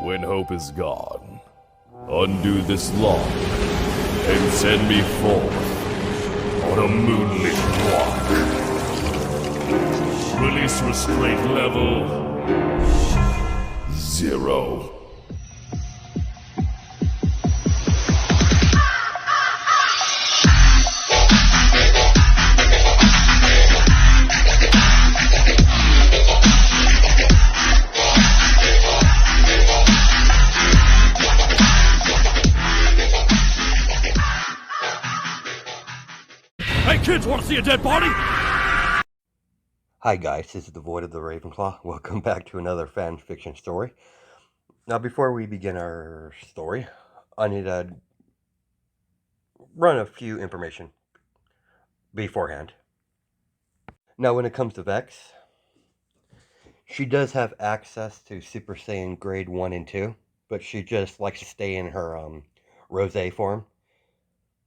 When hope is gone, undo this lock and send me forth on a moonlit walk. Release restraint level 0. Hey kids, want to see a dead body? Hi guys, this is the Void of the Ravenclaw. Welcome back to another fan fiction story. Now before we begin our story, I need to run a few information beforehand. Now when it comes to Vex, she does have access to Super Saiyan grade 1 and 2, but she just likes to stay in her Rosé form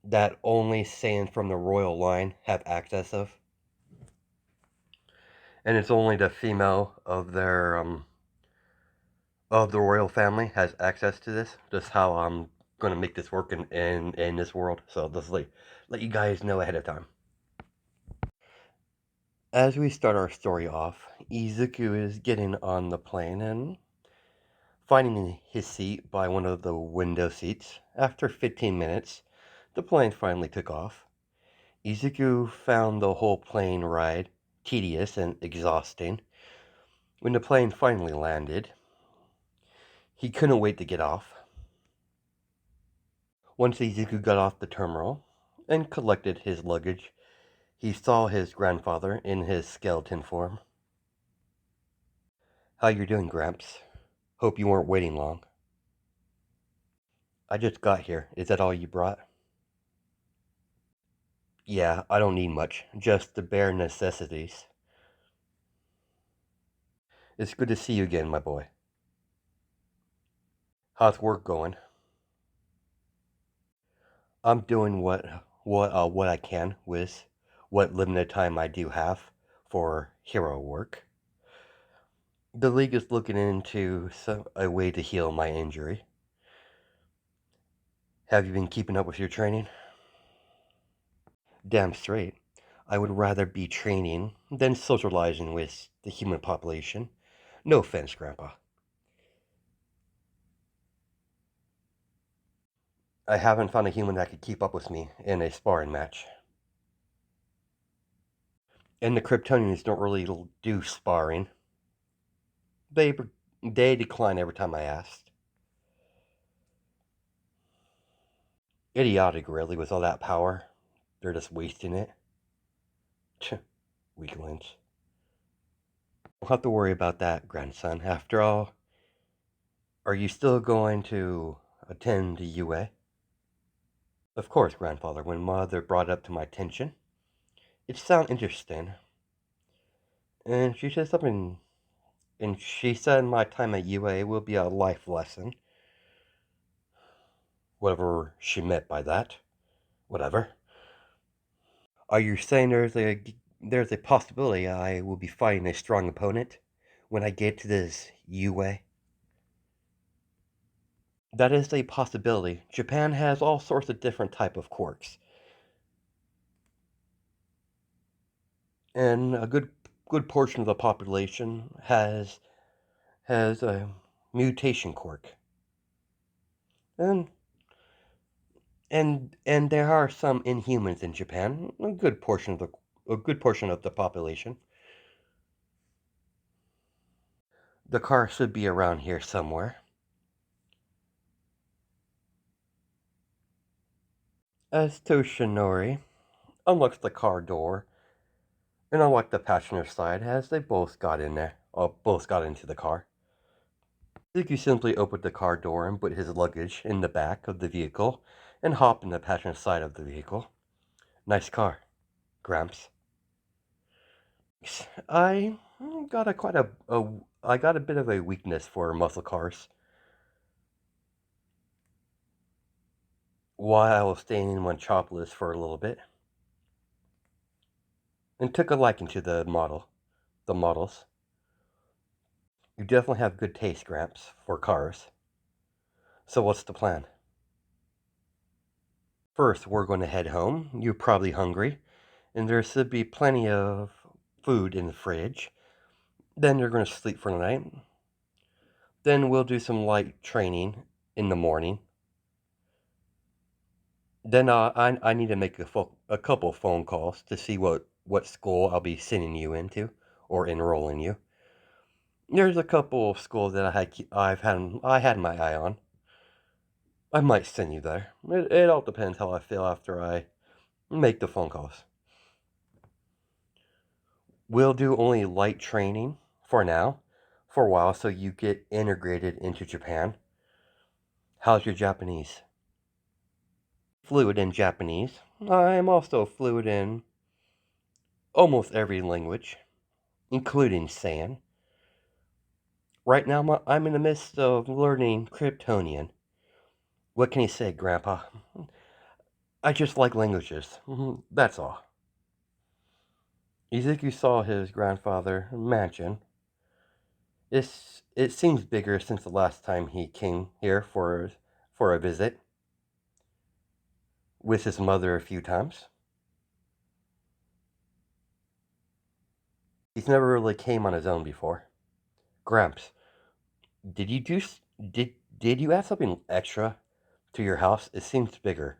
that only Saiyans from the royal line have access of. And it's only the female of their of the royal family has access to this. Just how I'm going to make this work in this world. So just let you guys know ahead of time. As we start our story off, Izuku is getting on the plane and finding his seat by one of the window seats. After 15 minutes, the plane finally took off. Izuku found the whole plane ride tedious and exhausting. When the plane finally landed, he couldn't wait to get off. Once Izuku got off the terminal and collected his luggage, he saw his grandfather in his skeleton form. "How you doing, Gramps? Hope you weren't waiting long." "I just got here. Is that all you brought?" "Yeah, I don't need much. Just the bare necessities." "It's good to see you again, my boy. How's work going?" "I'm doing what I can with what limited time I do have for hero work. The League is looking into a way to heal my injury." "Have you been keeping up with your training?" "Damn straight. I would rather be training than socializing with the human population. No offense, Grandpa." "I haven't found a human that could keep up with me in a sparring match. And the Kryptonians don't really do sparring. They decline every time I asked." "Idiotic, really, with all that power. They're just wasting it." Weaklings. "Don't have to worry about that, grandson. After all, are you still going to attend the UA?" "Of course, grandfather. When mother brought it up to my attention, it sounded interesting. And she said something, and she said my time at UA will be a life lesson." Whatever she meant by that. Whatever. "Are you saying there's a possibility I will be fighting a strong opponent when I get to this UA?" "That is a possibility. Japan has all sorts of different type of quirks. And a good portion of the population has a mutation quirk. And and there are some inhumans in Japan, a good portion of the population. The car should be around here somewhere." As Toshinori unlocks the car door and unlocked the passenger side as they both got in there, or both got into the car. Suki simply opened the car door and put his luggage in the back of the vehicle and hopped in the passenger side of the vehicle. "Nice car, Gramps." I got I got a bit of a weakness for muscle cars. While I was staying in Manchopolis for a little bit, and took a liking to the models. "You definitely have good taste, Gramps, for cars." So what's the plan? First, we're going to head home. You're probably hungry, and there should be plenty of food in the fridge. Then you're going to sleep for the night. Then we'll do some light training in the morning. Then I need to make a couple phone calls to see what school I'll be sending you into or enrolling you. There's a couple of schools that I had my eye on. I might send you there. It all depends how I feel after I make the phone calls. We'll do only light training for now, for a while, so you get integrated into Japan. How's your Japanese? Fluid in Japanese. I'm also fluid in almost every language, including Saiyan. Right now, I'm in the midst of learning Kryptonian. What can you say, Grandpa? I just like languages. That's all. Ezekiel saw his grandfather mansion. It seems bigger since the last time he came here for a visit with his mother a few times. He's never really came on his own before. Gramps, did you do did you add something extra to your house? It seems bigger.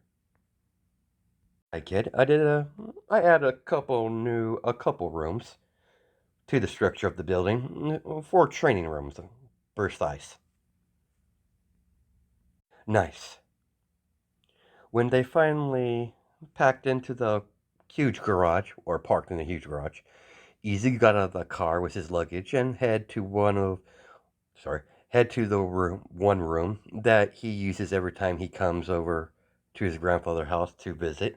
I kid. I added a couple rooms to the structure of the building, 4 training rooms, burst ice. Nice. When they finally packed into the huge garage, or parked in the huge garage, Easy got out of the car with his luggage and head to the one room that he uses every time he comes over to his grandfather's house to visit.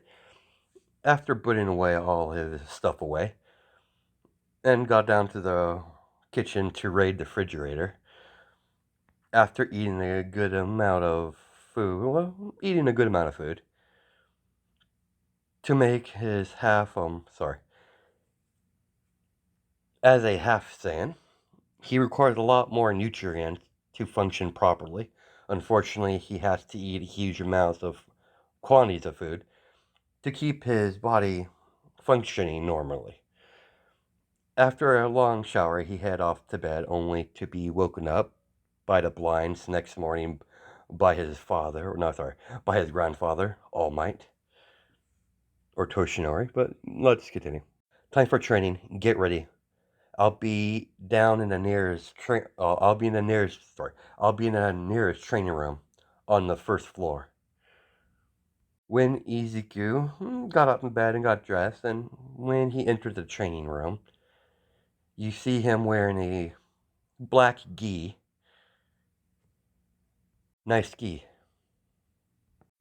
After putting away all his stuff away, and got down to the kitchen to raid the refrigerator. After eating a good amount of food, to make his as a half Saiyan, he requires a lot more nutrients to function properly. Unfortunately, he has to eat huge amounts of quantities of food to keep his body functioning normally. After a long shower, he head off to bed only to be woken up by the blinds next morning by his by his grandfather, All Might, or Toshinori, but let's continue. Time for training. Get ready. I'll be down in the nearest I'll be in the nearest training room on the first floor. When Izuku got up in bed and got dressed, and when he entered the training room, you see him wearing a black gi. Nice gi.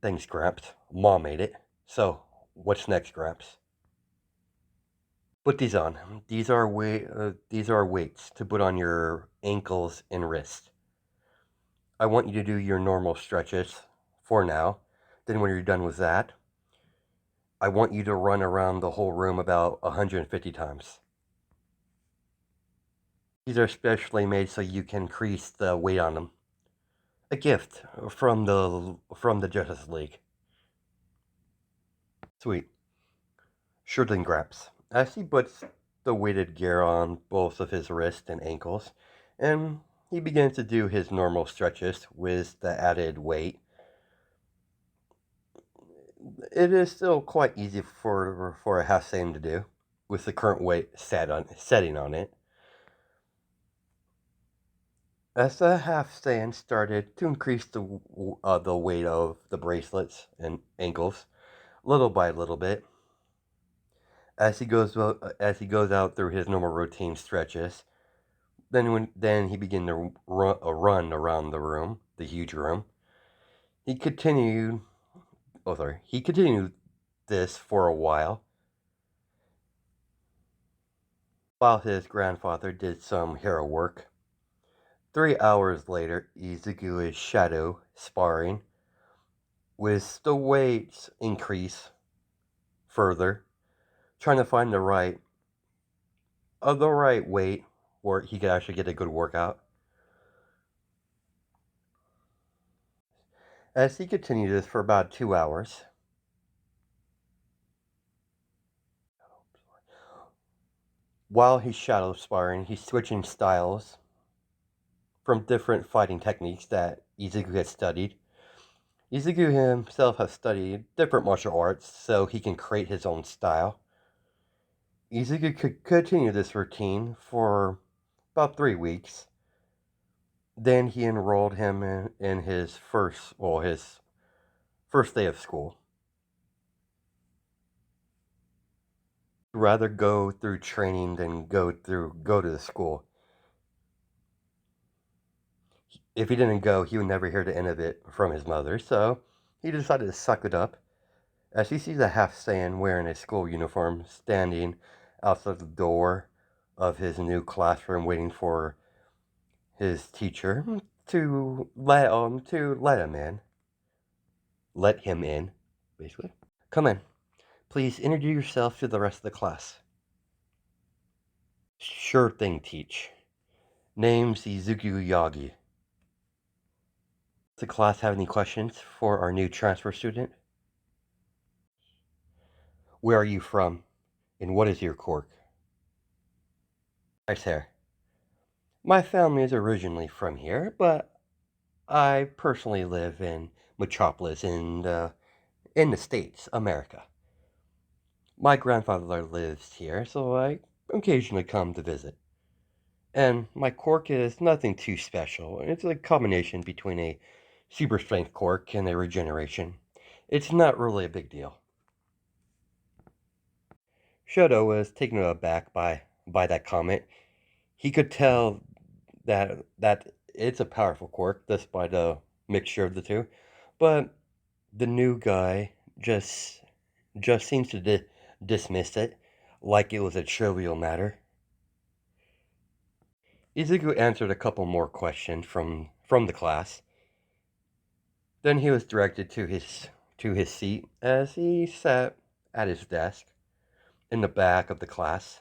Thanks, Gramps. Mom made it. So, what's next, Gramps? Put these on. These are weights to put on your ankles and wrists. I want you to do your normal stretches for now. Then when you're done with that, I want you to run around the whole room about 150 times. These are specially made so you can increase the weight on them. A gift from the Justice League. Sweet. Sure thing, Gramps. As he puts the weighted gear on both of his wrists and ankles, and he begins to do his normal stretches with the added weight. It is still quite easy for a half Saiyan to do, with the current weight setting on it. As the half Saiyan started to increase the weight of the bracelets and ankles, little by little bit, as he goes out through his normal routine stretches, then he began to run around the room, the huge room. He continued. He continued this for a while his grandfather did some hero work. 3 hours later, Izuku is shadow sparring with the weights increase further, trying to find the right weight where he could actually get a good workout. As he continued this for about 2 hours, while he's shadow sparring, he's switching styles from different fighting techniques that Izuku had studied. Izuku himself has studied different martial arts so he can create his own style. Izuku could continue this routine for about 3 weeks. Then he enrolled him in his his first day of school. Rather go through training than go to the school. If he didn't go, he would never hear the end of it from his mother, so he decided to suck it up. As he sees a half Saiyan wearing a school uniform standing outside the door of his new classroom waiting for his teacher to let him in. Let him in, basically. Come in. Please introduce yourself to the rest of the class. Sure thing, Teach. Name's Izuku Yagi. Does the class have any questions for our new transfer student? Where are you from? And what is your quirk? Nice hair. My family is originally from here, but I personally live in Metropolis in the States, America. My grandfather lives here, so I occasionally come to visit. And my quirk is nothing too special. It's a combination between a super strength quirk and a regeneration. It's not really a big deal. Shoto was taken aback by that comment. He could tell that it's a powerful quirk just by the mixture of the two, but the new guy just seems to dismiss it like it was a trivial matter. Izuku answered a couple more questions from the class. Then he was directed to his seat as he sat at his desk in the back of the class.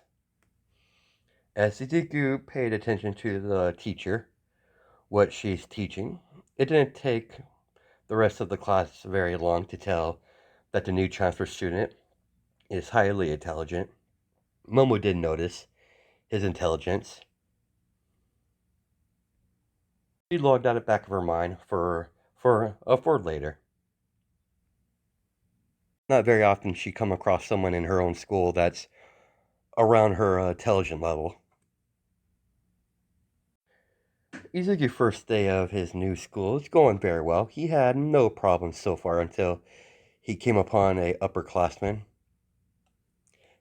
As Izuku paid attention to the teacher, what she's teaching, it didn't take the rest of the class very long to tell that the new transfer student is highly intelligent. Momo did notice his intelligence. She logged out at the back of her mind for later. Not very often she come across someone in her own school that's around her intelligent level. Izuku's first day of his new school is going very well. He had no problems so far until he came upon a upperclassman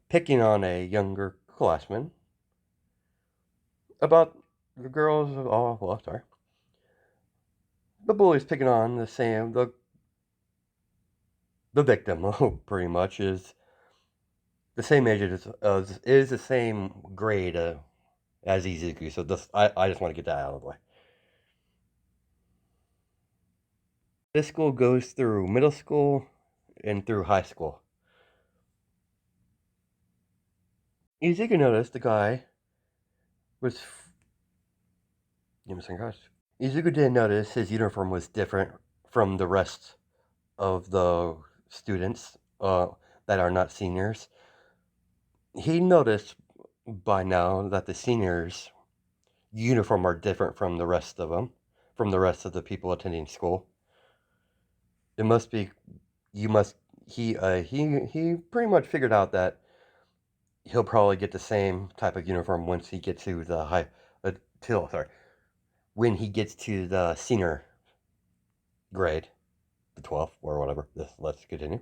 picking on a younger classman about the girls. Oh, well, sorry. The bully's picking on the victim. Pretty much is the same age as is the same grade as Izuku. So I just want to get that out of the way. This school goes through middle school and through high school. Izuku noticed the guy was. Give me some guys. Izuku didn't notice his uniform was different from the rest of the students that are not seniors. He noticed by now that the seniors' uniform are different from the rest of them, from the rest of the people attending school. It must be you must he pretty much figured out that he'll probably get the same type of uniform once he gets to the when he gets to the senior grade, the 12th or whatever. Let's continue.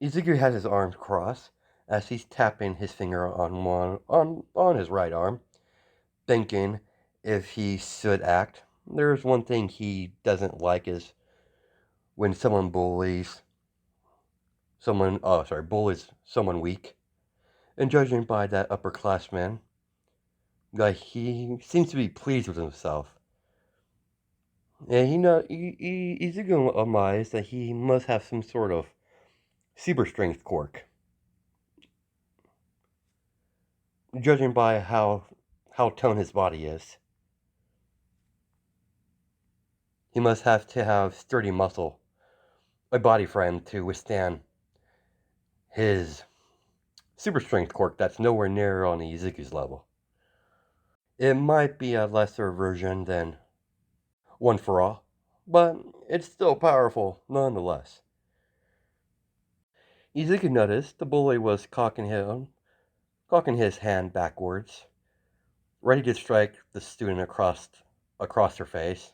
Izuku has his arms crossed as he's tapping his finger on his right arm, thinking if he should act. There's one thing he doesn't like is when someone bullies someone weak. And judging by that upperclassman, like he seems to be pleased with himself. And Izuku admires that he must have some sort of super strength quirk. Judging by how toned his body is. He must have to have sturdy muscle, a body frame to withstand his super strength quirk that's nowhere near on Izuku's level. It might be a lesser version than One for All, but it's still powerful nonetheless. Izuku noticed the bully was cocking his hand backwards, ready to strike the student across her face.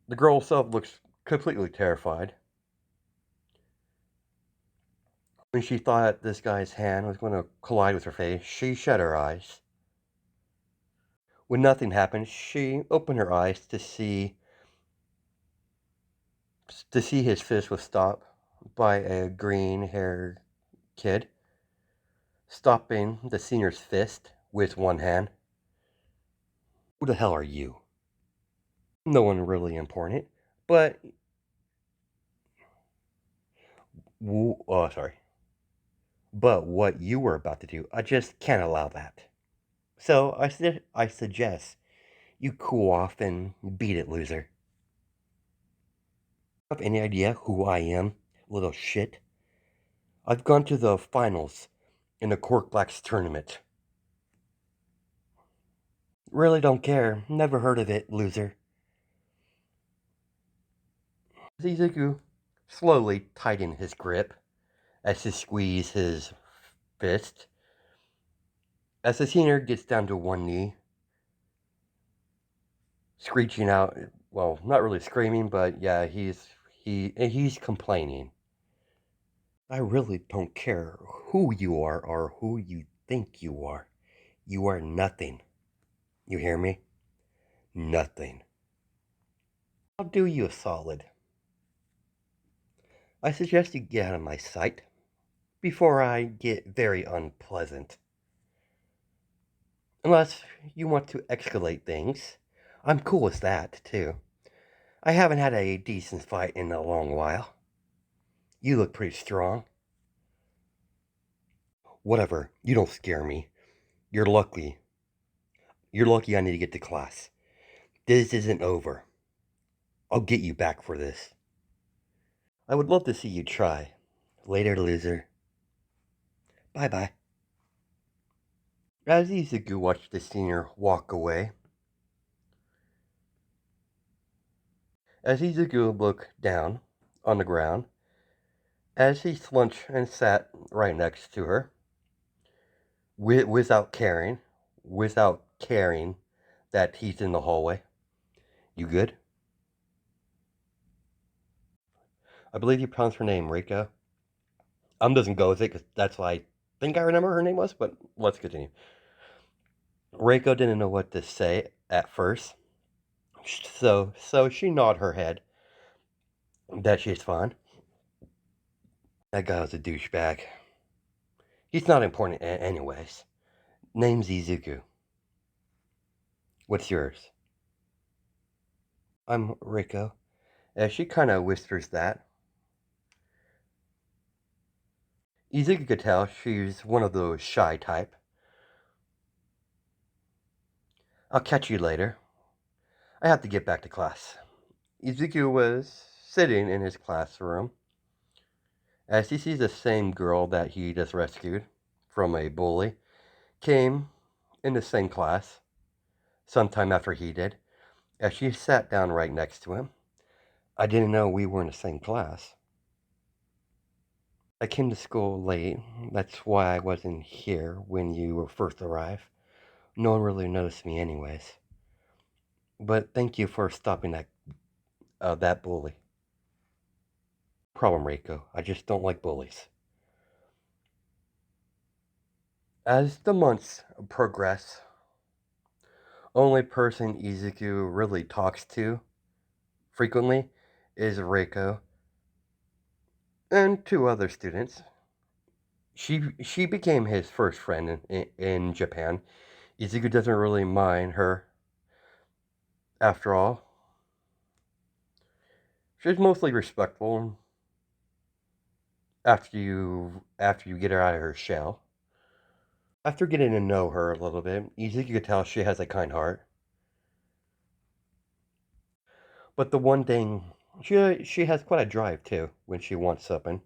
The girl herself looks completely terrified. When she thought this guy's hand was going to collide with her face, she shut her eyes. When nothing happened, she opened her eyes to see his fist was stopped by a green-haired kid, stopping the senior's fist with one hand. Who the hell are you? No one really important, but sorry. But what you were about to do, I just can't allow that. So I suggest you cool off and beat it, loser. Have any idea who I am, little shit? I've gone to the finals in the Cork Blacks tournament. Really don't care. Never heard of it, loser. Izuku slowly tightened his grip as he squeezed his fist. As the senior gets down to one knee, screeching out, well, not really screaming, but yeah, he's complaining. I really don't care who you are or who you think you are. You are nothing. You hear me? Nothing. I'll do you a solid. I suggest you get out of my sight before I get very unpleasant. Unless you want to escalate things. I'm cool with that, too. I haven't had a decent fight in a long while. You look pretty strong. Whatever, you don't scare me. You're lucky. You're lucky I need to get to class. This isn't over. I'll get you back for this. I would love to see you try. Later, loser. Bye-bye. As Izuku watched the senior walk away, as Izuku looked down on the ground, as he slumped and sat right next to her, without caring that he's in the hallway. You good? I believe you pronounced her name, Reiko. Doesn't go with it because that's what I think I remember her name was, but let's continue. Reiko didn't know what to say at first, so she nodded her head that she's fine. That guy was a douchebag. He's not important anyways. Name's Izuku. What's yours? I'm Reiko. She kind of whispers that. Izuku could tell she's one of those shy type. I'll catch you later. I have to get back to class. Izuku was sitting in his classroom as he sees the same girl that he just rescued from a bully came in the same class sometime after he did, as she sat down right next to him. I didn't know we were in the same class. I came to school late. That's why I wasn't here when you first arrived. No one really noticed me anyways. But thank you for stopping that bully. Problem, Reiko. I just don't like bullies. As the months progress, only person Izuku really talks to frequently is Reiko and two other students. She became his first friend in Japan. Izuku doesn't really mind her. After all, she's mostly respectful after you get her out of her shell. After getting to know her a little bit, Izuku could tell she has a kind heart. But the one thing, she has quite a drive too when she wants something.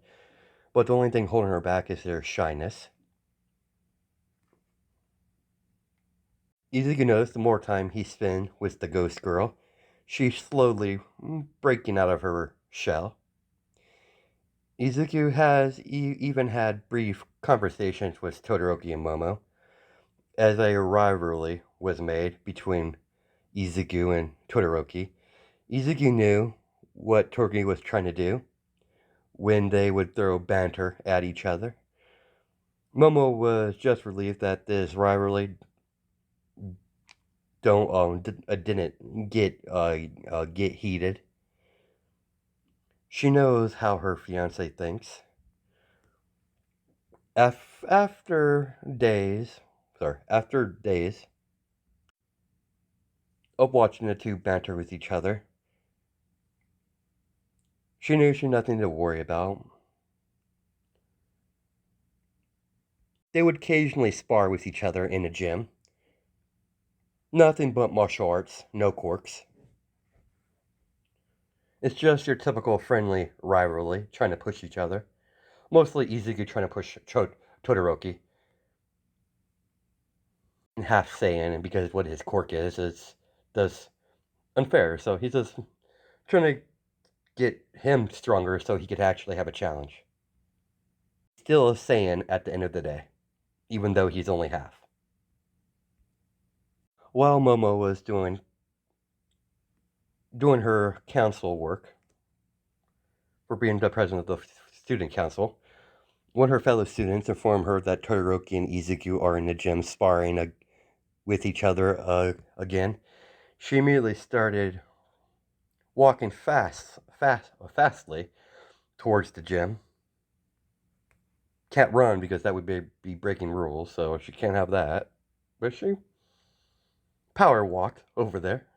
But the only thing holding her back is their shyness. Easy to notice the more time he spends with the ghost girl, she's slowly breaking out of her shell. Izuku has even had brief conversations with Todoroki and Momo, as a rivalry was made between Izuku and Todoroki. Izuku knew what Todoroki was trying to do when they would throw banter at each other. Momo was just relieved that this rivalry didn't get heated. She knows how her fiance thinks. After days, after days of watching the two banter with each other, she knew she had nothing to worry about. They would occasionally spar with each other in a gym. Nothing but martial arts, no quirks. It's just your typical friendly rivalry, trying to push each other. Mostly Izuku trying to push Todoroki. Half Saiyan, and because what his quirk is that's unfair. So he's just trying to get him stronger so he could actually have a challenge. Still a Saiyan at the end of the day, even though he's only half. While Momo was doing her council work for being the president of the student council, one of her fellow students informed her that Todoroki and Izuku are in the gym sparring with each other again. She immediately started walking fastly towards the gym. Can't run because that would be breaking rules, so she can't have that. But she power walked over there.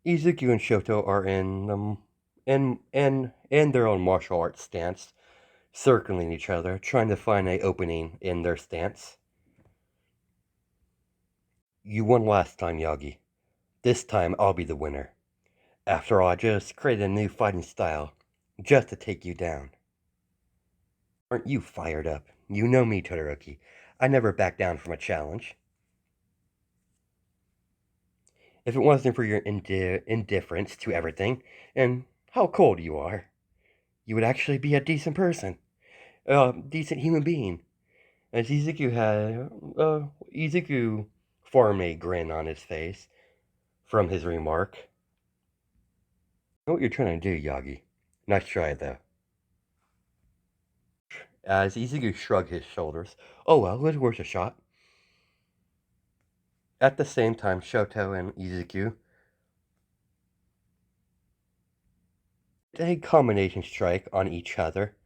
Izuku and Shoto are in their own martial arts stance, circling each other, trying to find an opening in their stance. You won last time, Yagi. This time I'll be the winner. After all, I just created a new fighting style, just to take you down. Aren't you fired up? You know me, Todoroki. I never back down from a challenge. If it wasn't for your indifference to everything, and how cold you are, you would actually be a decent person. A decent human being. As Izuku formed a grin on his face from his remark. I know what you're trying to do, Yagi. Nice try, though. As Izuku shrugged his shoulders. Oh well, it was worth a shot. At the same time, Shoto and Izuku did a combination strike on each other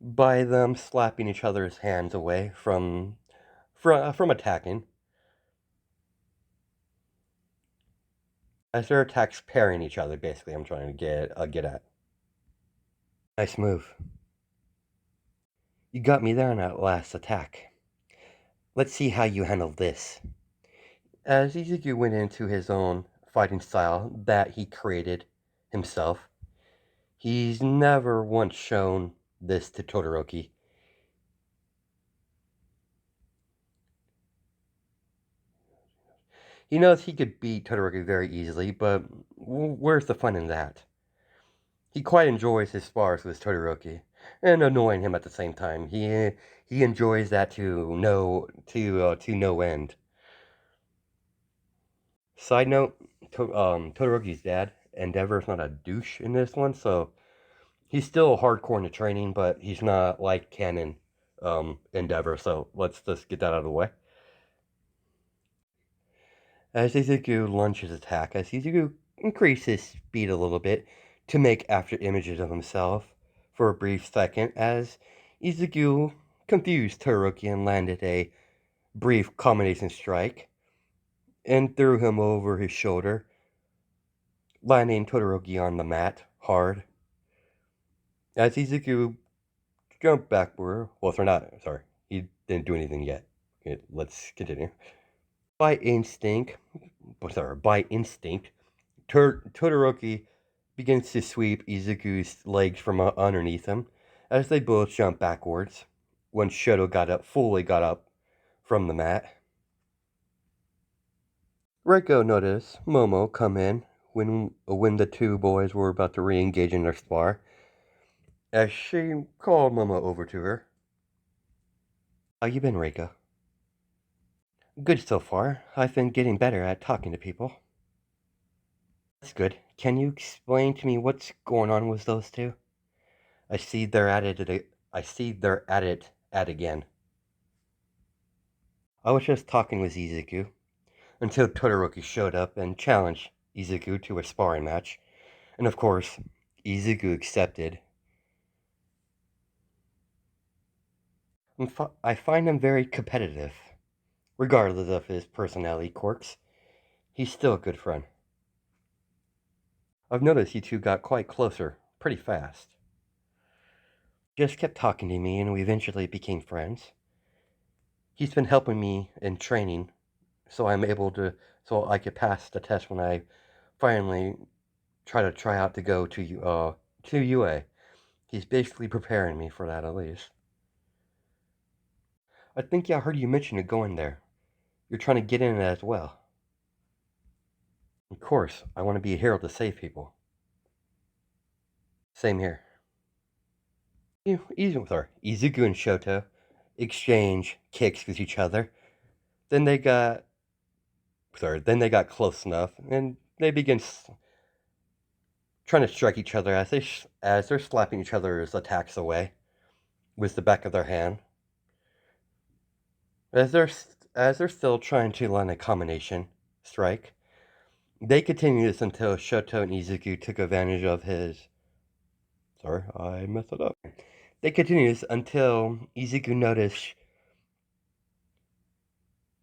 by them slapping each other's hands away from attacking, as their attacks pairing each other. Basically, I'm trying to get at. Nice move. You got me there on that last attack. Let's see how you handle this. As Izuku went into his own fighting style that he created himself, he's never once shown this to Todoroki. He knows he could beat Todoroki very easily, but where's the fun in that? He quite enjoys his spars with Todoroki, and annoying him at the same time. He enjoys that to no end. Side note: Todoroki's dad, Endeavor's not a douche in this one, so he's still hardcore in the training, but he's not like canon Endeavor. So let's just get that out of the way. As Izuku launches attack, as Izuku increases his speed a little bit to make after images of himself for a brief second, as Izuku confused Todoroki and landed a brief combination strike and threw him over his shoulder, landing Todoroki on the mat hard. As Izuku jumped backward, he didn't do anything yet. Okay, let's continue. By instinct, Todoroki begins to sweep Izuku's legs from underneath him as they both jump backwards when Shoto fully got up from the mat. Reiko noticed Momo come in when the two boys were about to re-engage in their spar, as she called Momo over to her. How you been, Reiko? Good so far. I've been getting better at talking to people. That's good. Can you explain to me what's going on with those two? I see they're at it. I see they're at it again. I was just talking with Izuku until Todoroki showed up and challenged Izuku to a sparring match, and of course, Izuku accepted. I find him very competitive, regardless of his personality quirks. He's still a good friend. I've noticed you two got quite closer pretty fast. Just kept talking to me and we eventually became friends. He's been helping me in training so I could pass the test when I finally try out to go to UA. He's basically preparing me for that at least. I think I heard you mention it going there. You're trying to get in it as well. Of course, I want to be a hero to save people. Same here. Izuku and Shoto exchange kicks with each other. Then they got close enough, and they begin trying to strike each other as they're slapping each other's attacks away with the back of their hand. As they're still trying to land a combination strike, they continue this until Shoto and Izuku took advantage of his. Sorry, I messed it up. They continue this until Izuku noticed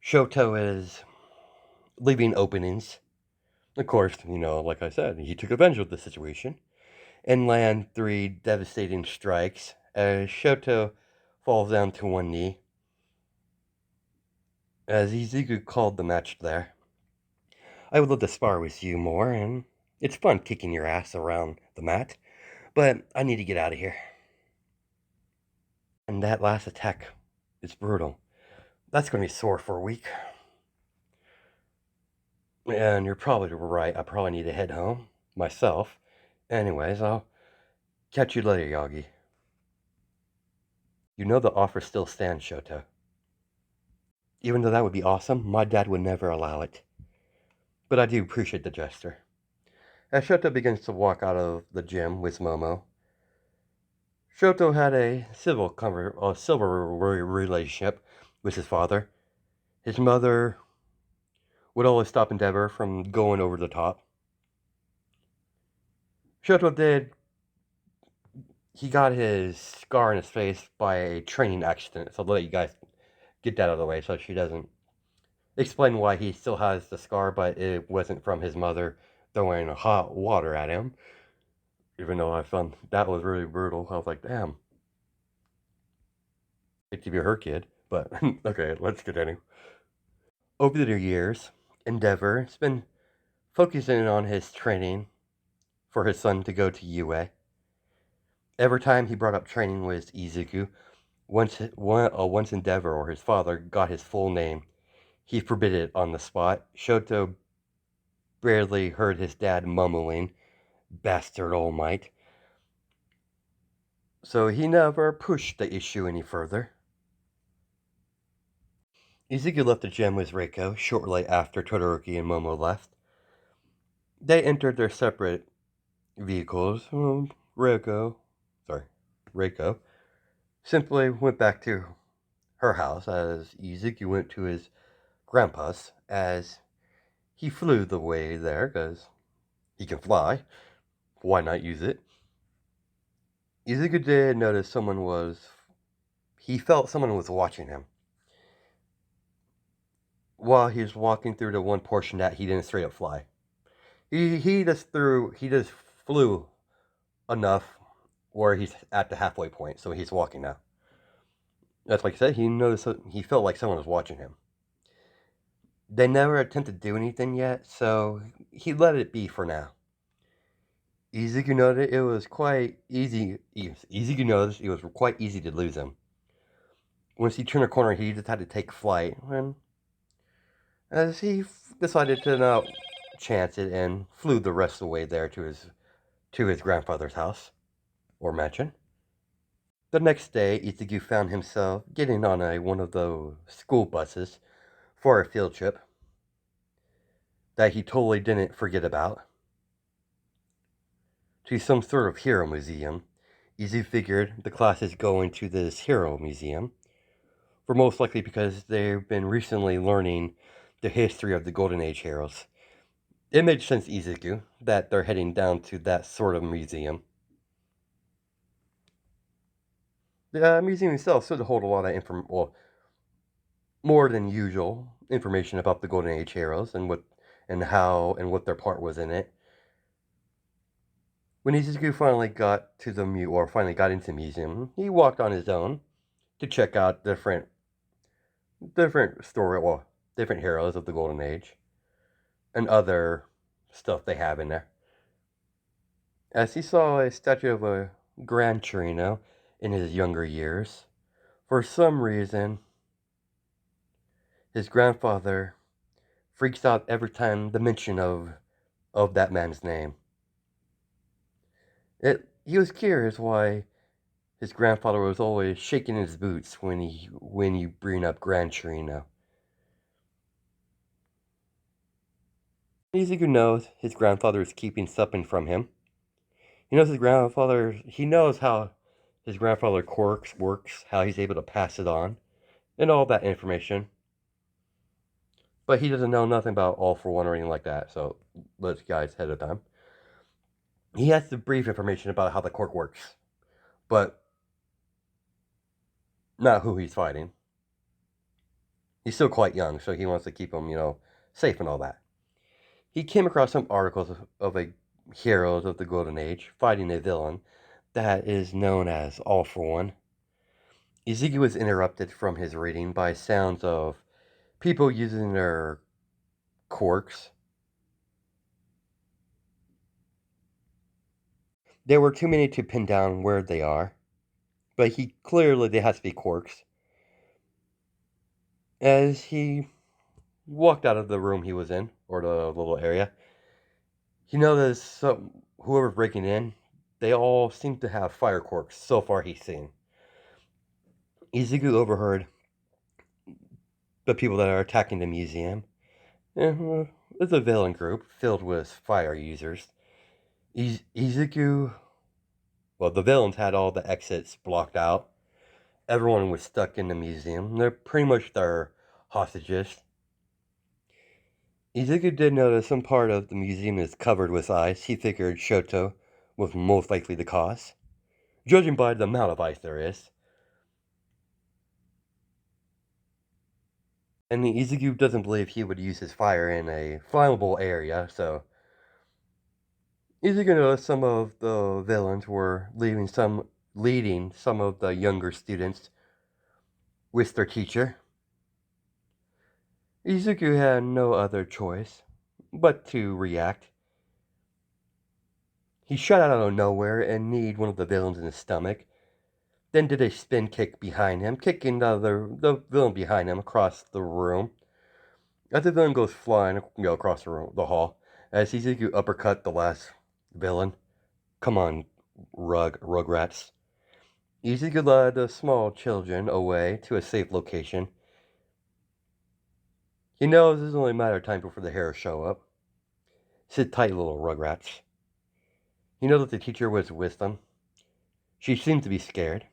Shoto is leaving openings. Of course, like I said, he took advantage of the situation and land 3 devastating strikes as Shoto falls down to one knee. As Izuku called the match there. I would love to spar with you more, and it's fun kicking your ass around the mat, but I need to get out of here. And that last attack is brutal. That's going to be sore for a week. And you're probably right. I probably need to head home myself. Anyways, I'll catch you later, Yagi. You know the offer still stands, Shoto. Even though that would be awesome, my dad would never allow it. But I do appreciate the gesture. As Shoto begins to walk out of the gym with Momo, Shoto had a civil relationship with his father. His mother would always stop Endeavor from going over the top. He got his scar in his face by a training accident, so I'll let you guys get that out of the way so she doesn't explain why he still has the scar, but it wasn't from his mother throwing hot water at him. Even though I found that was really brutal, I was like, damn. Hate to be her kid, but okay, let's continue. Over the years, Endeavor has been focusing on his training for his son to go to UA. Every time he brought up training with Izuku, once Endeavor or his father got his full name, he forbid it on the spot. Shoto barely heard his dad mumbling, "Bastard All Might." So he never pushed the issue any further. Izuku left the gym with Reiko shortly after Todoroki and Momo left. They entered their separate vehicles. Reiko simply went back to her house as Izuku went to his grandpa's as he flew the way there because he can fly. Why not use it? Izuku did notice he felt someone was watching him. While he was walking through the one portion that he didn't straight up fly. He just flew enough where he's at the halfway point, so he's walking now. That's like I said, he felt like someone was watching him. They never attempted to do anything yet, so he let it be for now. Izuku noticed it was quite easy. Izuku noticed it was quite easy to lose him. Once he turned a corner, he just had to take flight. And as he decided to not chance it and flew the rest of the way there to his grandfather's house or mansion. The next day, Izuku found himself getting on one of those school buses for a field trip that he totally didn't forget about to some sort of hero museum. Izuku figured the class is going to this hero museum for most likely because they've been recently learning the history of the Golden Age heroes. It made sense, Izuku, that they're heading down to that sort of museum. The museum itself should hold a lot of more than usual information about the Golden Age heroes and what their part was in it. When Izuku finally got into the museum, he walked on his own to check out different heroes of the Golden Age and other stuff they have in there. As he saw a statue of a Gran Torino in his younger years, for some reason, his grandfather freaks out every time the mention of that man's name. He was curious why his grandfather was always shaking his boots when you bring up Gran Torino. Izuku knows his grandfather is keeping something from him. He knows how his grandfather quirks works, how he's able to pass it on, and all that information. But he doesn't know nothing about All for One or anything like that, so let's guys ahead of time. He has the brief information about how the quirk works, but not who he's fighting. He's still quite young, so he wants to keep him, safe and all that. He came across some articles of a heroes of the Golden Age fighting a villain that is known as All for One. Izuku was interrupted from his reading by sounds of people using their quirks. There were too many to pin down where they are, but they have to be quirks. As he walked out of the room he was in, or the little area, he noticed whoever's breaking in, they all seem to have fire quirks so far he's seen. Izuku overheard the people that are attacking the museum. It's a villain group filled with fire users. Izuku, the villains had all the exits blocked out. Everyone was stuck in the museum. They're pretty much their hostages. Izuku did notice some part of the museum is covered with ice. He figured Shoto was most likely the cause, judging by the amount of ice there is. And Izuku doesn't believe he would use his fire in a flammable area, so Izuku noticed some of the villains were leading some of the younger students with their teacher. Izuku had no other choice but to react. He shot out of nowhere and kneed one of the villains in his stomach, then did a spin kick behind him, kicking the villain behind him across the room. As the villain goes flying across the hall, as Izuku uppercut the last villain. Come on, Rugrats. Izuku led the small children away to a safe location. He knows it's only a matter of time before the heroes show up. Sit tight, little Rugrats. He knows that the teacher was with them. She seemed to be scared.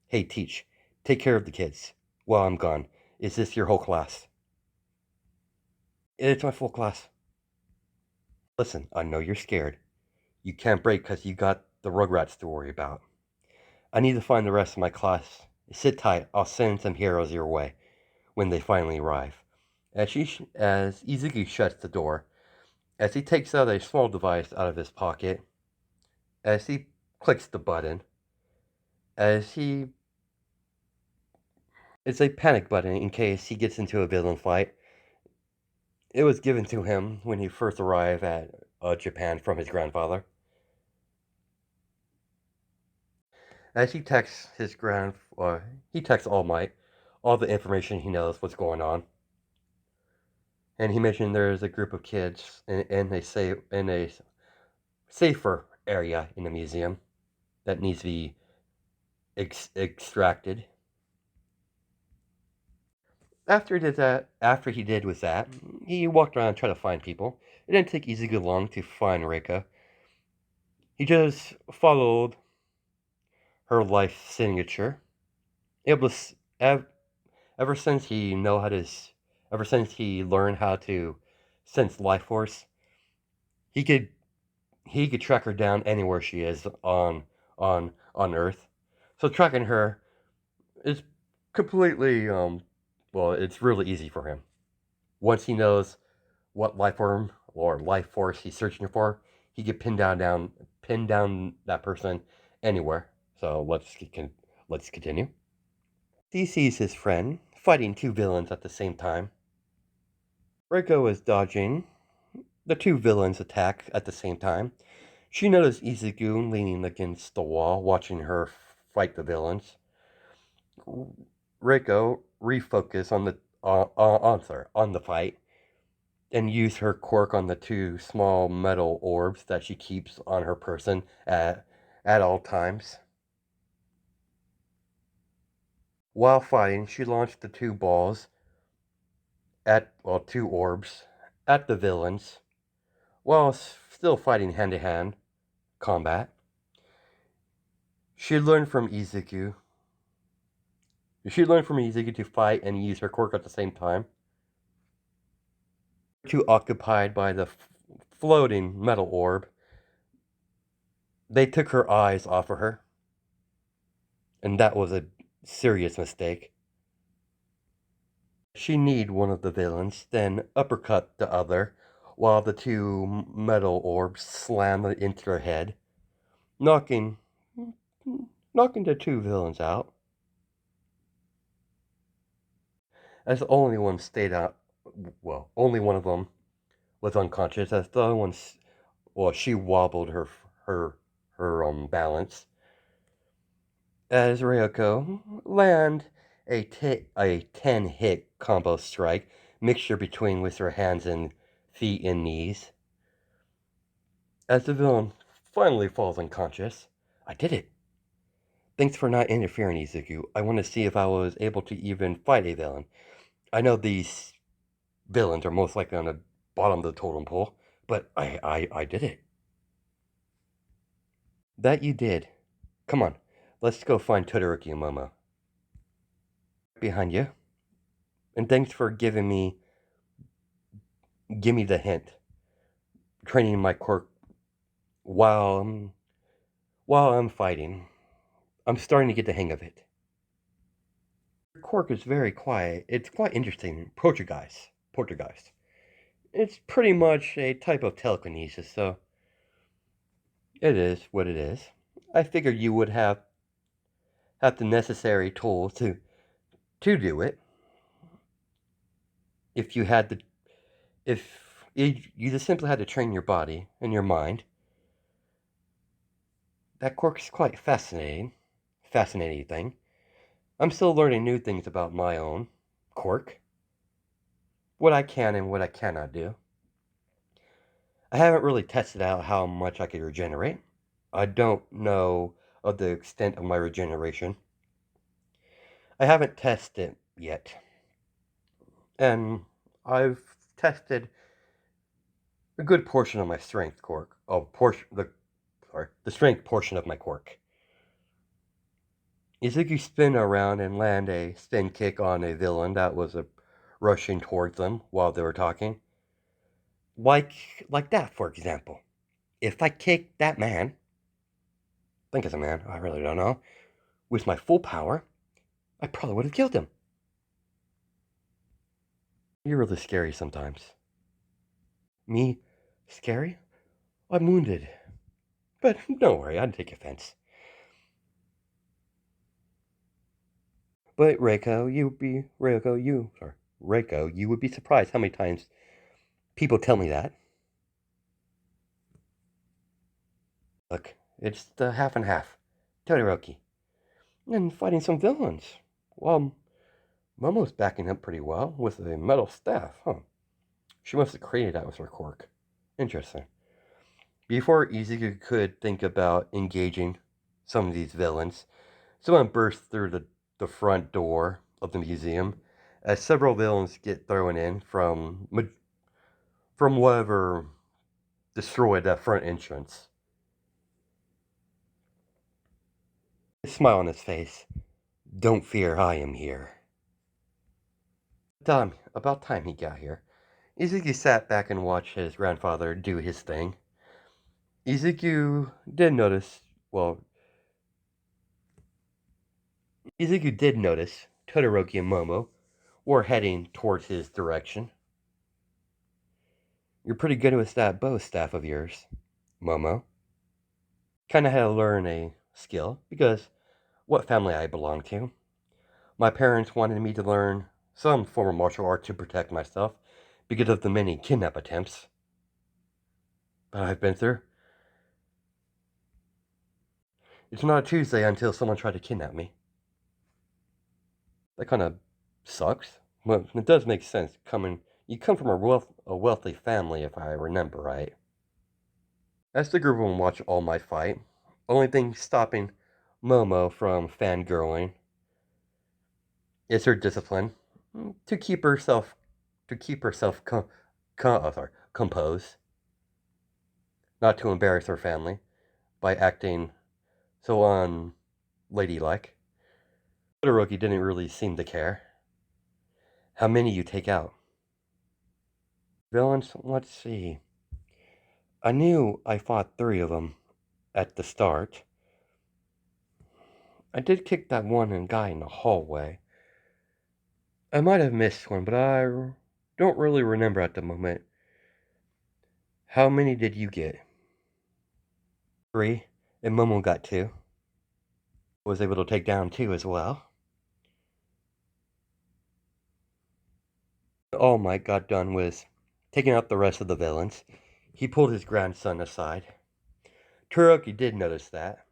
Hey, Teach, take care of the kids while I'm gone. Is this your whole class? It's my full class. Listen, I know you're scared. You can't break because you got the Rugrats to worry about. I need to find the rest of my class. Sit tight. I'll send some heroes your way when they finally arrive. As Izuku shuts the door, as he takes out a small device out of his pocket, as he clicks the button, it's a panic button in case he gets into a villain fight. It was given to him when he first arrived at Japan from his grandfather. As he texts he texts All Might all the information he knows what's going on, and he mentioned there's a group of kids in a safer area in the museum that needs to be extracted. After he did with that, he walked around and tried to find people. It didn't take Izuku long to find Reiko. He just followed her life signature. Able to, ever since he know how to, ever since he learned how to sense life force, he could he could track her down anywhere she is on Earth. So tracking her is completely well, it's really easy for him. Once he knows what life form or life force he's searching for, he can pin down that person anywhere. So let's continue. He sees his friend fighting two villains at the same time. Reiko is dodging the two villains' attack at the same time. She noticed Izuku leaning against the wall, watching her fight the villains. Reiko refocused on the fight and used her quirk on the two small metal orbs that she keeps on her person at all times. While fighting, she launched the two balls two orbs at the villains while still fighting hand to hand combat. She learned from Izuku. She learned from Izuku to fight and use her quirk at the same time. Too occupied by the floating metal orb, they took her eyes off of her, and that was a serious mistake. She kneed one of the villains, then uppercut the other, while the two metal orbs slammed into her head, knocking the two villains out. As only one stayed out, well, only one of them was unconscious, as the other one, she wobbled her balance. As Reiko land a 10-hit combo strike, mixture between with her hands and feet and knees. As the villain finally falls unconscious, I did it. Thanks for not interfering, Izuku. I want to see if I was able to even fight a villain. I know these villains are most likely on the bottom of the totem pole, but I did it. That you did. Come on, let's go find Todoroki and Momo. Behind you. And thanks for give me the hint. Training my quirk while I'm fighting. I'm starting to get the hang of it. Your quirk is very quiet. It's quite interesting. Poltergeist. It's pretty much a type of telekinesis, so it is what it is. I figured you would have the necessary tools to do it. If you had the if you just simply had to train your body and your mind. That quirk is quite fascinating thing. I'm still learning new things about my own quirk, what I can and what I cannot do. I haven't really tested out how much I could regenerate. I don't know of the extent of my regeneration. I haven't tested it yet. And I've tested a good portion of my strength quirk. The strength portion of my quirk. Izuku spin around and land a spin kick on a villain that was rushing towards them while they were talking. Like that, for example. If I kicked that man, I think it's a man, I really don't know, with my full power, I probably would have killed him. You're really scary sometimes. Me? Scary? I'm wounded. But don't worry, I'd take offense. But Reiko, you would be surprised how many times People tell me that. Look, it's the half and half. Todoroki. And fighting some villains. Well, Momo's backing up pretty well with a metal staff, huh? She must have created that with her quirk. Interesting. Before Izuku could think about engaging some of these villains, someone burst through the front door of the museum as several villains get thrown in from whatever destroyed that front entrance. A smile on his face. Don't fear, I am here. About time he got here. Izuku sat back and watched his grandfather do his thing. Izuku did notice, well, Izuku did notice Todoroki and Momo were heading towards his direction. You're pretty good with that bow staff of yours, Momo. Kinda had to learn a skill, because what family I belong to. My parents wanted me to learn some form of martial art to protect myself because of the many kidnap attempts that I've been through. It's not a Tuesday until someone tried to kidnap me. That kind of sucks. Well, it does make sense. You come from a wealthy family, if I remember right. As the group of them watch All Might fight, only thing stopping Momo from fangirling is her discipline to keep herself composed, not to embarrass her family by acting so unladylike. Todoroki didn't really seem to care. How many you take out? Villains? Let's see. I knew I fought 3 of them at the start. I did kick that one guy in the hallway. I might have missed one, but I don't really remember at the moment. How many did you get? 3, and Momo got 2. Was able to take down 2 as well. All Might got done with taking out the rest of the villains. He pulled his grandson aside. Todoroki did notice that.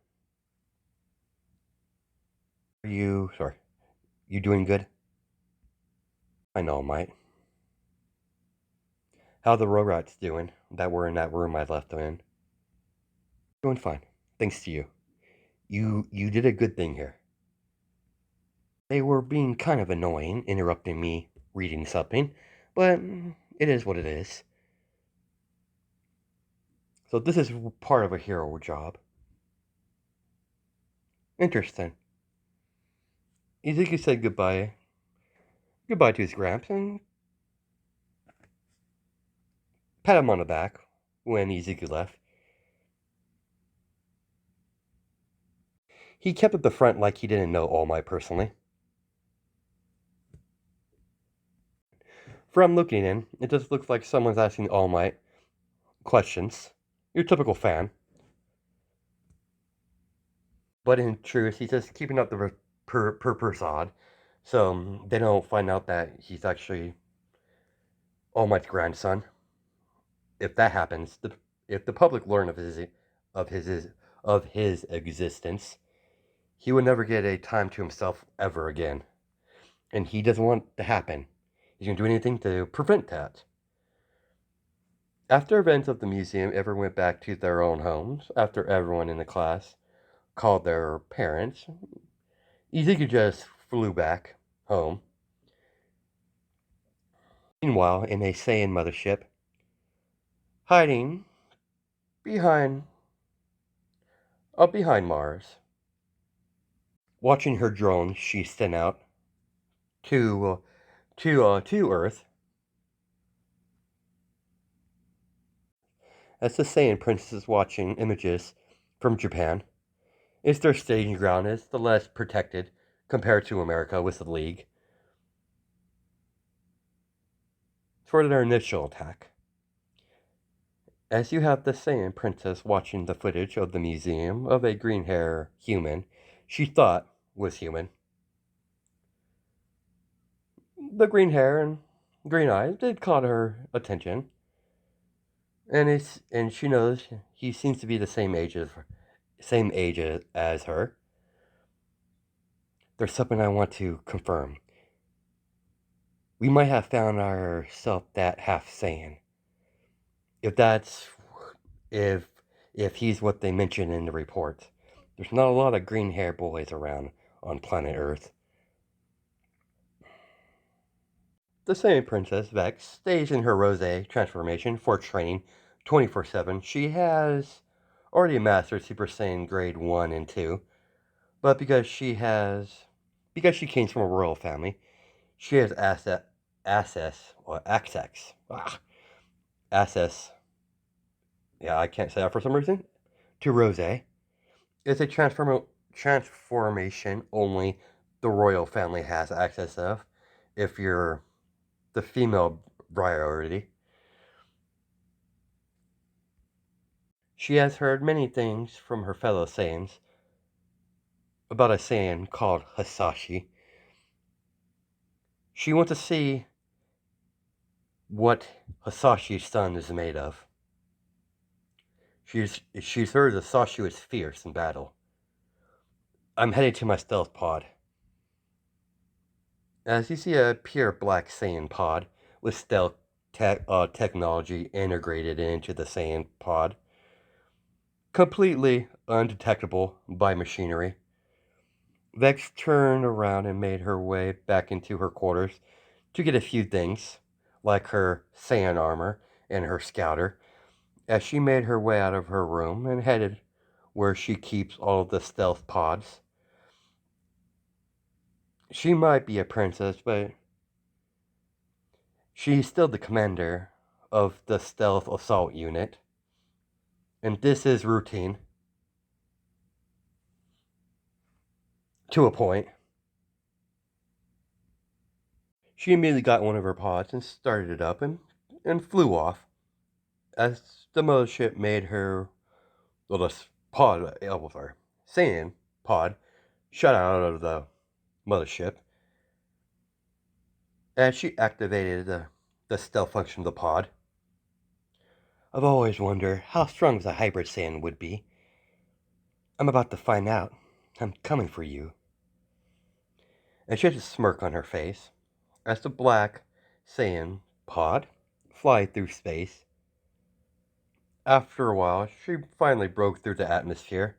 You doing good? I know, All Might. How the Rugrats doing that were in that room I left them in? Doing fine, thanks to you. You did a good thing here. They were being kind of annoying, interrupting me reading something, but it is what it is. So this is part of a hero job. Interesting. Izuku said goodbye to his gramps and pat him on the back when Izuku left. He kept at the front like he didn't know All Might personally. From looking in, it just looks like someone's asking All Might questions. Your typical fan. But in truth, he's just keeping up the facade, so they don't find out that he's actually All Might's grandson. If that happens, if the public learn of his existence, he would never get a time to himself ever again, and he doesn't want it to happen. He's gonna do anything to prevent that. After events of the museum, everyone went back to their own homes. After everyone in the class called their parents, Izuku just flew back home. Meanwhile, in a Saiyan mothership, hiding behind behind Mars, watching her drone she sent out to Earth, as the Saiyan princess is watching images from Japan. It's their staging ground, is the less protected compared to America with the League for their initial attack. As you have the Saiyan princess watching the footage of the museum of a green hair human she thought was human. The green hair and green eyes did caught her attention. and she knows he seems to be the same age as her. There's something I want to confirm. We might have found ourselves that half Saiyan. If that's if if he's what they mention in the report. There's not a lot of green hair boys around on planet Earth. The Saiyan Princess Vex stays in her Rose transformation for training 24/7. She has already mastered Super Saiyan grade 1 and 2, but because she came from a royal family, she has access, yeah, I can't say that for some reason, to Rose. It's a transformation only the royal family has access of if you're the female priority. She has heard many things from her fellow Saiyans about a Saiyan called Hasashi. She wants to see what Hasashi's son is made of. She's heard Hasashi is fierce in battle. I'm heading to my stealth pod. As you see a pure black Saiyan pod with stealth technology integrated into the Saiyan pod, completely undetectable by machinery. Vex turned around and made her way back into her quarters to get a few things, like her Saiyan armor and her scouter, as she made her way out of her room and headed where she keeps all of the stealth pods. She might be a princess, but she's still the commander of the stealth assault unit, and this is routine to a point. She immediately got one of her pods and started it up and flew off. As the mothership made her, well, the pod, sorry, Saiyan pod, shut out of the mothership. As she activated the stealth function of the pod, I've always wondered how strong the hybrid Saiyan would be. I'm about to find out. I'm coming for you. And she has a smirk on her face as the black Saiyan pod fly through space. After a while, she finally broke through the atmosphere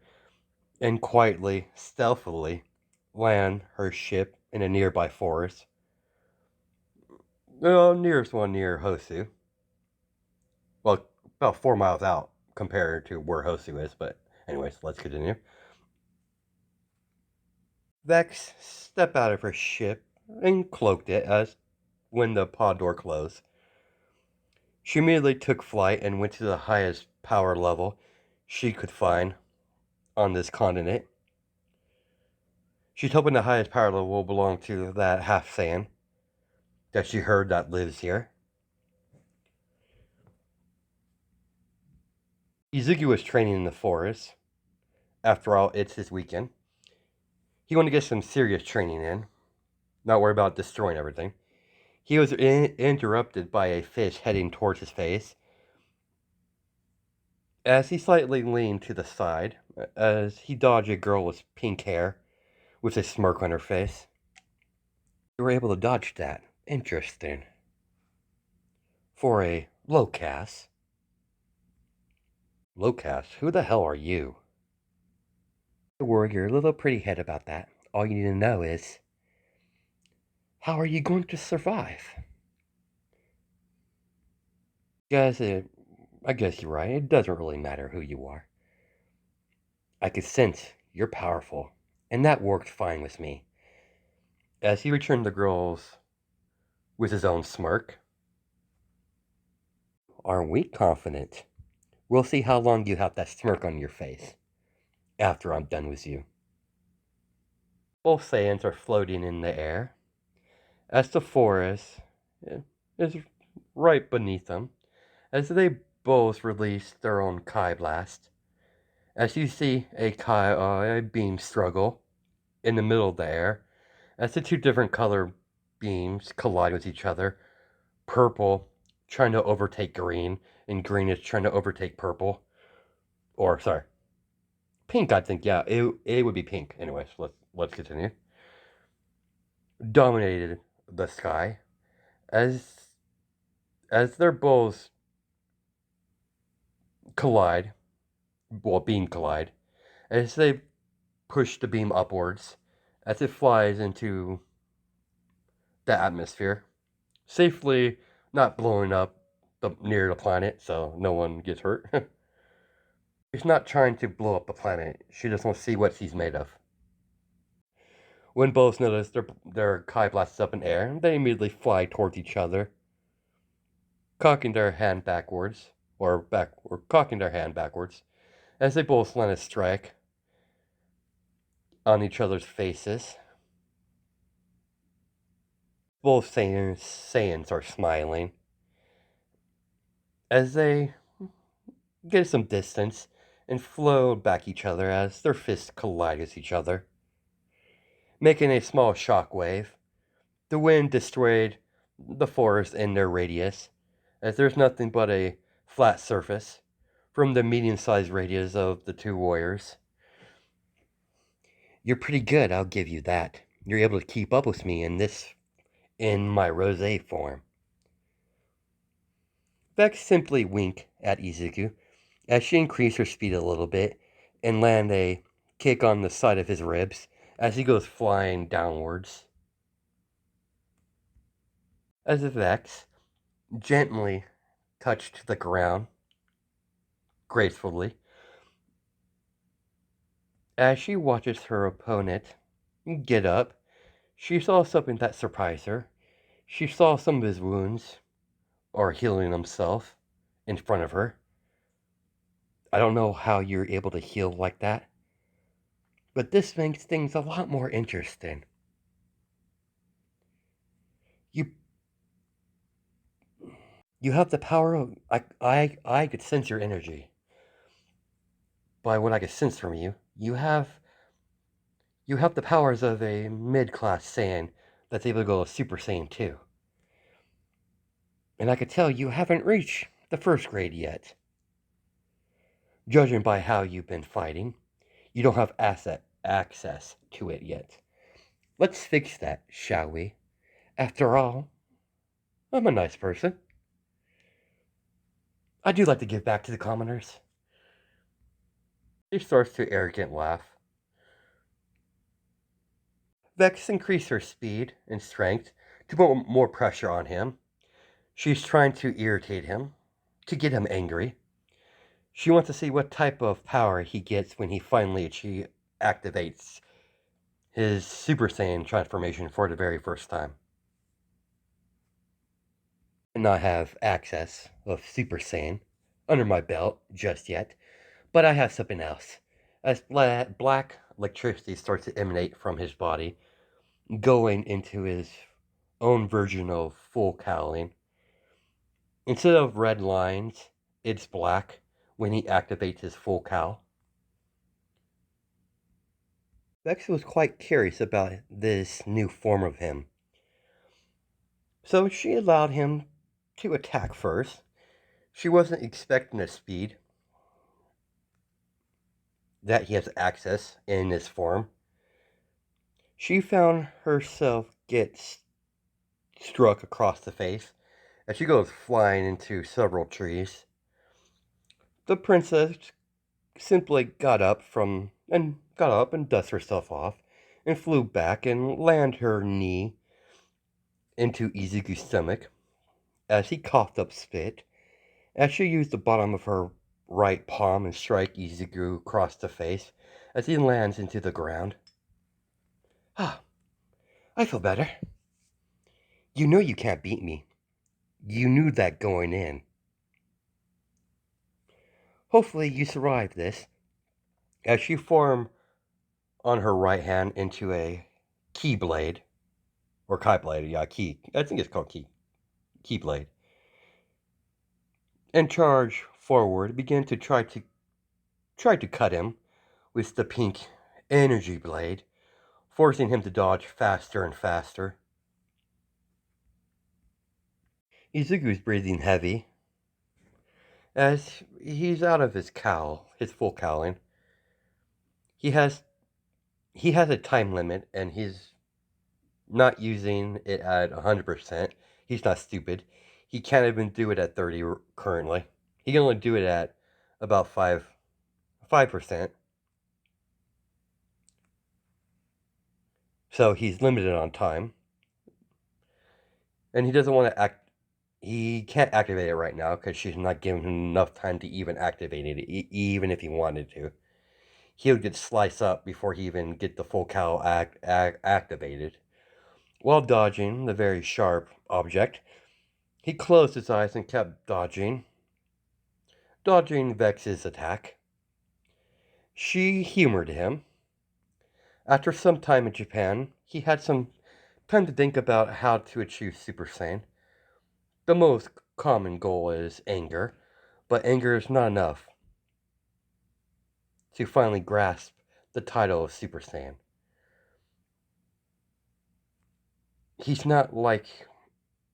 and quietly, stealthily, land her ship in a nearby forest. The nearest one near Hosu. Well, about 4 miles out compared to where Hosu is, but anyways, let's continue. Vex stepped out of her ship and cloaked it as when the pod door closed. She immediately took flight and went to the highest power level she could find on this continent. She's hoping the highest power level will belong to that half Saiyan that she heard that lives here. Izuki was training in the forest. After all, it's his weekend. He wanted to get some serious training in, not worry about destroying everything. He was interrupted by a fish heading towards his face. As he slightly leaned to the side, as he dodged a girl with pink hair, with a smirk on her face. You were able to dodge that. Interesting. For a Locas. Locas, who the hell are you? Don't worry your little pretty head about that. All you need to know is, how are you going to survive? I guess you're right. It doesn't really matter who you are. I could sense you're powerful, and that worked fine with me. As he returned the girls with his own smirk. Aren't we confident? We'll see how long you have that smirk on your face after I'm done with you. Both Saiyans are floating in the air as the forest is right beneath them, as they both release their own Kai blast. As you see a beam struggle in the middle of the air, as the two different color beams collide with each other, purple trying to overtake green, and green is trying to overtake purple. Or, sorry, pink, I think, yeah, it would be pink. Anyways, let's continue. Dominated the sky as their bulls collide, beam collide, as they push the beam upwards, as it flies into the atmosphere, safely not blowing up near the planet so no one gets hurt. She's not trying to blow up the planet, she just wants to see what she's made of. When both notice their Kai blasts up in air, they immediately fly towards each other, cocking their hand backwards, or cocking their hand backwards, as they both land a strike on each other's faces. Both Saiyans are smiling as they get some distance and float back each other as their fists collide with each other, making a small shock wave. The wind destroyed the forest in their radius, as there's nothing but a flat surface from the medium-sized radius of the two warriors. You're pretty good, I'll give you that. You're able to keep up with me in my rosé form. Vex simply winked at Izuku as she increased her speed a little bit and land a kick on the side of his ribs as he goes flying downwards. As Vex gently touched the ground gracefully, as she watches her opponent get up, she saw something that surprised her. She saw some of his wounds, or healing himself, in front of her. I don't know how you're able to heal like that, but this makes things a lot more interesting. You you have the power of I could sense your energy. By what I could sense from you, you have the powers of a mid-class Saiyan that's able to go Super Saiyan 2. And I could tell you haven't reached the first grade yet. Judging by how you've been fighting, you don't have access to it yet. Let's fix that, shall we? After all, I'm a nice person. I do like to give back to the commoners. He starts to arrogant laugh. Vex increased her speed and strength to put more pressure on him. She's trying to irritate him, to get him angry. She wants to see what type of power he gets when he finally activates his Super Saiyan transformation for the very first time. And not have access of Super Saiyan under my belt just yet, but I have something else. As black electricity starts to emanate from his body, going into his own version of full cowling. Instead of red lines, it's black when he activates his full cowl. Vex was quite curious about this new form of him, so she allowed him to attack first. She wasn't expecting the speed that he has access in this form. She found herself get struck across the face as she goes flying into several trees. The princess simply got up and dusted herself off and flew back and landed her knee into Izuku's stomach as he coughed up spit, as she used the bottom of her right palm and strike Izuku across the face as he lands into the ground. Ah, I feel better. You know you can't beat me. You knew that going in. Hopefully you survive this, as she formed on her right hand into a keyblade, or kai blade, yeah, key. I think it's called keyblade, and charge forward, began to try to cut him with the pink energy blade, forcing him to dodge faster and faster. Izuku's breathing heavy as he's out of his full cowling. He has a time limit and he's not using it at 100%. He's not stupid. He can't even do it at 30 currently. He can only do it at about 5%. So he's limited on time. And he doesn't want to he can't activate it right now because she's not giving him enough time to even activate it, even if he wanted to. He'll get sliced up before he even get the full cow activated. While dodging the very sharp object, he closed his eyes and kept dodging Vex's attack. She humored him. After some time in Japan, he had some time to think about how to achieve Super Saiyan. The most common goal is anger, but anger is not enough to finally grasp the title of Super Saiyan. He's not like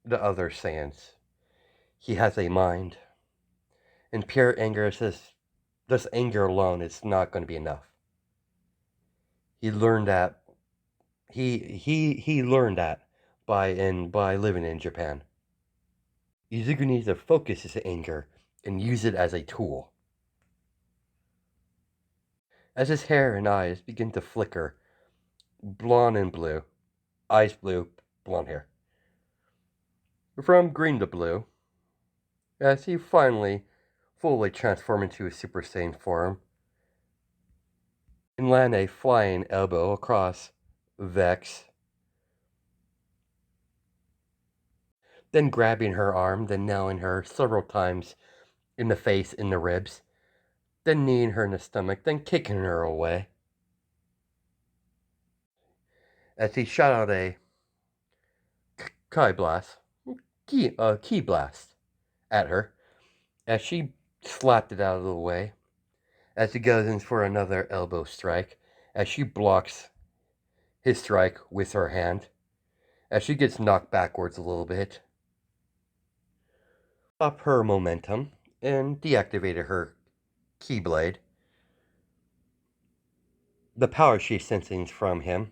the other Saiyans. He has a mind, and pure anger is just anger alone is not going to be enough. He learned that he learned that by living in Japan. Izuku needs to focus his anger and use it as a tool. As his hair and eyes begin to flicker, blonde and blue, eyes blue, blonde hair. From green to blue, as he finally fully transformed into a Super Saiyan form, and land a flying elbow across Vex, then grabbing her arm, then nailing her several times in the face, in the ribs, then kneeing her in the stomach, then kicking her away. As he shot out a key blast at her, as she slapped it out of the way, as he goes in for another elbow strike, as she blocks his strike with her hand, as she gets knocked backwards a little bit, stop her momentum, and deactivated her keyblade. The power she's sensing from him.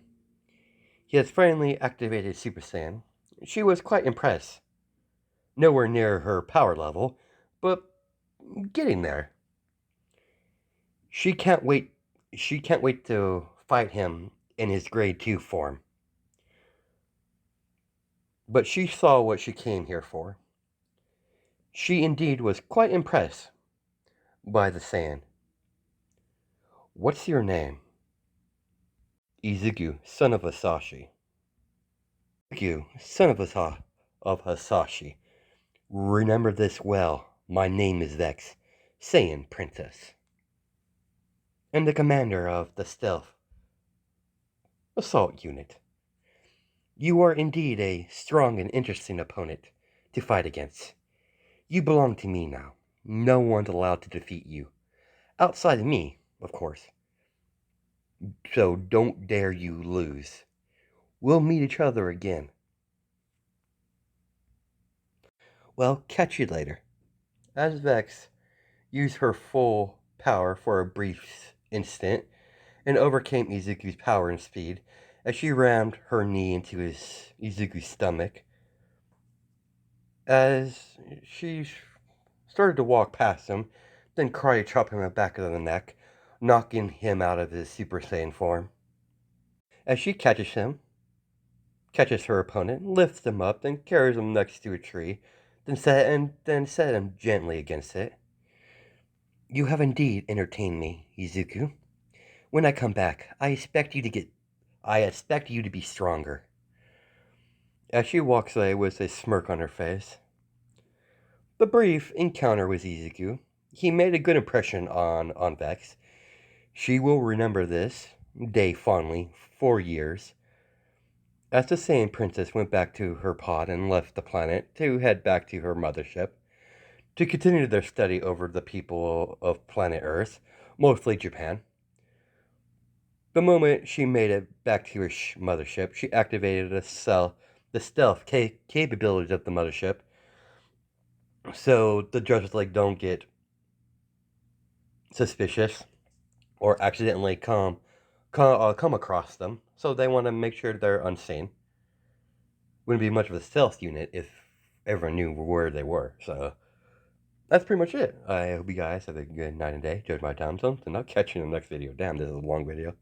He has finally activated Super Saiyan. She was quite impressed. Nowhere near her power level, but getting there. She can't wait to fight him in his grade 2 form. But she saw what she came here for. She indeed was quite impressed by the Saiyan. What's your name? Izuku, son of Hasashi. Izuku, son of Hasashi. Remember this well. My name is Vex, Saiyan Princess, and the commander of the Stealth Assault Unit. You are indeed a strong and interesting opponent to fight against. You belong to me now. No one's allowed to defeat you. Outside of me, of course. So don't dare you lose. We'll meet each other again. Well, catch you later. As Vex used her full power for a brief instant and overcame Izuku's power and speed as she rammed her knee into Izuku's stomach. As she started to walk past him, then karate chop him in the back of the neck, knocking him out of his Super Saiyan form. As she catches her opponent, lifts him up, then carries him next to a tree, then set him gently against it. You have indeed entertained me, Izuku. When I come back, I expect you to be stronger. As she walks away with a smirk on her face. The brief encounter with Izuku, he made a good impression on Vex. She will remember this day fondly for years. As the Saiyan princess went back to her pod and left the planet to head back to her mothership to continue their study over the people of planet Earth, mostly Japan. The moment she made it back to her mothership, she activated the stealth capabilities of the mothership So the judges like don't get suspicious or accidentally come across them. So they want to make sure they're unseen. Wouldn't be much of a stealth unit if everyone knew where they were. So that's pretty much it. I hope you guys have a good night and day. Judge my time zones, and I'll catch you in the next video. Damn, this is a long video.